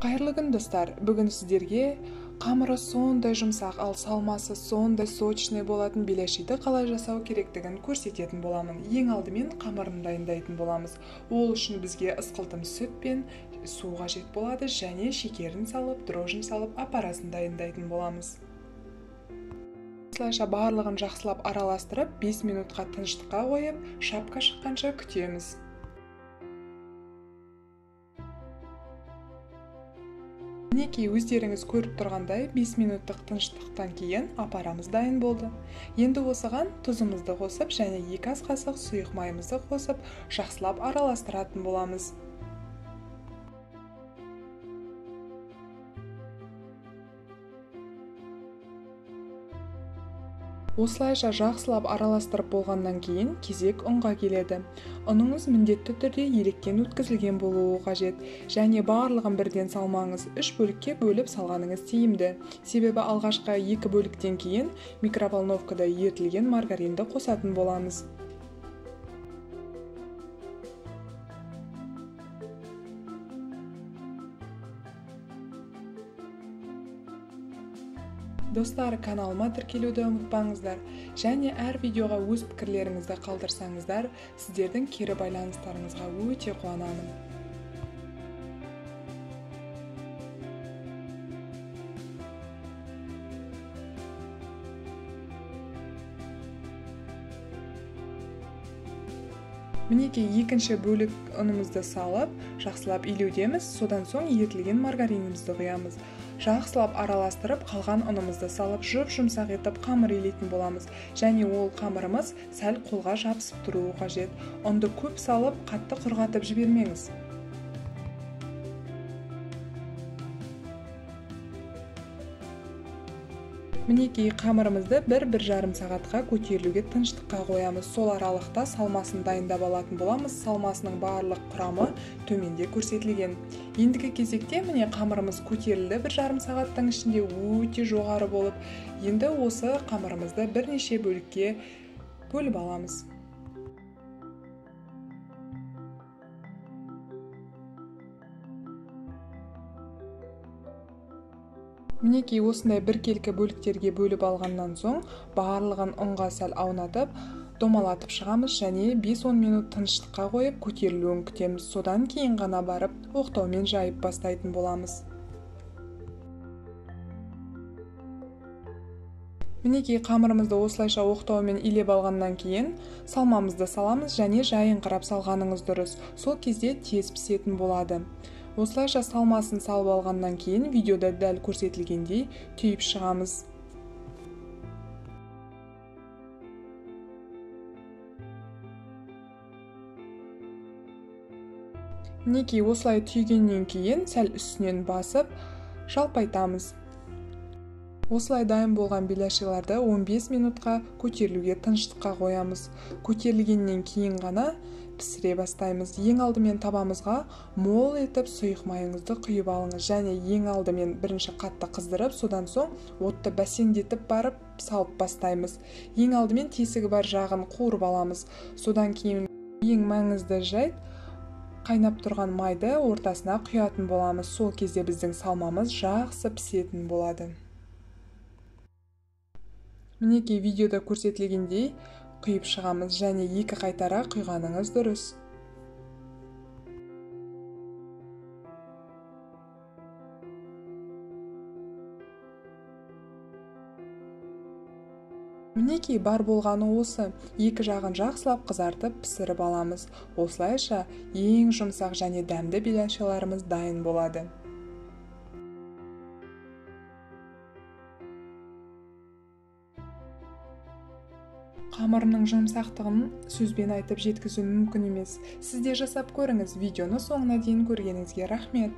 Қайырлы күн достар, бүгін сіздерге қамыры сондай жұмсақ, ал салмасы сондай сочный болатын беляшиді қалай жасау керектігін көрсететін боламын. Ең алдымен қамырын дайындайтын боламыз. Ол үшін бізге ысқылтым сүт пен су қажет болады, және шекерін салып, дрожжын салып, аппарасын дайындайтын боламыз. Осылайша барлығын жақсылап араластырып, 5 минутқа тыныштыққа қойып, шапка шыққанша күтеміз. Мінекей, өздеріңіз көріп тұрғандай 5 минуттық тыныштықтан кейін аппарамыз дайын болды. Енді осыған тұзымызды қосып, және 2 ас қасық сұйық майымызды қосып, жақсылап араластыратын боламыз. Осылайша жақсылап араластырып болғаннан кейін кезек ұнға келеді. Ұныңыз міндетті түрде електен өткізілген болуы қажет, және барлығын бірден салмаңыз, 3 бөлікке бөліп салғаныңыз тиімді. Себебі алғашқы 2 бөліктен кейін микроволновкада ерітілген маргаринді қосатын боламыз. Достар, каналыма тіркелуді ұмытпаңыздар, және әр видеоға өз пікірлеріңізді қалдырсаңыздар, сіздердің кері байланыстарыңызға өте қуанамын. Мінекей, екінші бөлік ұнымызды салып, жақсылап илеудеміз, содан соң ерітілген маргаринімізді құямыз. Жақсылап араластырып, қалған ұнымызды салып, жұмсақ етіп қамыр илейтін боламыз. Және ол қамырымыз сәл қолға жабысып тұруы қажет. Ұнды көп салып, қатты құрғатып жібермеңіз. Мінекей, қамырымызды 1-1,5 сағатқа көтерілуге тыныштыққа қоямыз. Сол аралықта салмасын дайындап алатын боламыз. Салмасының барлық құрамы төменде көрсетілген. Ендігі кезекте міне қамырымыз көтерілді, 1,5 сағаттың ішінде өте жоғары болып. Енді осы қамырымызды бірнеше бөлікке бөліп аламыз. Мінекей, осындай біркелкі бөліктерге бөліп алғаннан соң, барлығын ұнға сәл аунатып, домалатып шығамыз, және 5-10 минут тыныштыққа қойып, көтерілуін күтеміз. Содан кейін ғана барып, оқтаумен жайып бастайтын боламыз. Мінекей, қамырымызды осылайша оқтаумен илеп алғаннан кейін, салмамызды саламыз, және жайыңқырап салғаныңыз дұрыс. Сол кезде тез пісетін болады. Осылайша салмасын салып алғаннан кейін видеода дәл көрсетілгендей түйіп шығамыз. Мінекей, осылай түйгеннен кейін сәл үстінен басып, жалпайтамыз. Осылай дайын болған беляшиларды 15 минутқа көтерілуге тыныштыққа қоямыз. Көтерілгеннен кейін ғана пісіре бастаймыз. Ең алдымен табамызға мол етіп сұйық майыңызды құйып алыңыз, және ең алдымен бірінші қатты қыздырып, содан соң отты бәсеңдетіп барып салып бастаймыз. Ең алдымен тесігі бар жағын қуырып аламыз. Содан кейін ең маңызды жайт, қайнап тұрған майды ортасына құятын боламыз. Сол кезде біздің салмамыз жақсы пісетін болады. Мінекей, видеода көрсетілгендей құйып шығамыз, және 2 қайтара құйғаныңыз дұрыс. Мінекей, бар болғаны осы. 2 жағын жақсылап қызартып пісіріп аламыз. Осылайша ең жұмсақ және дәмді беляшиларымыз дайын болады. Қамырының жұмсақтығын сөзбен айтып жеткізу мүмкін емес. Сіз де жасап көріңіз. Видеоны соңына дейін көргеніңізге рахмет.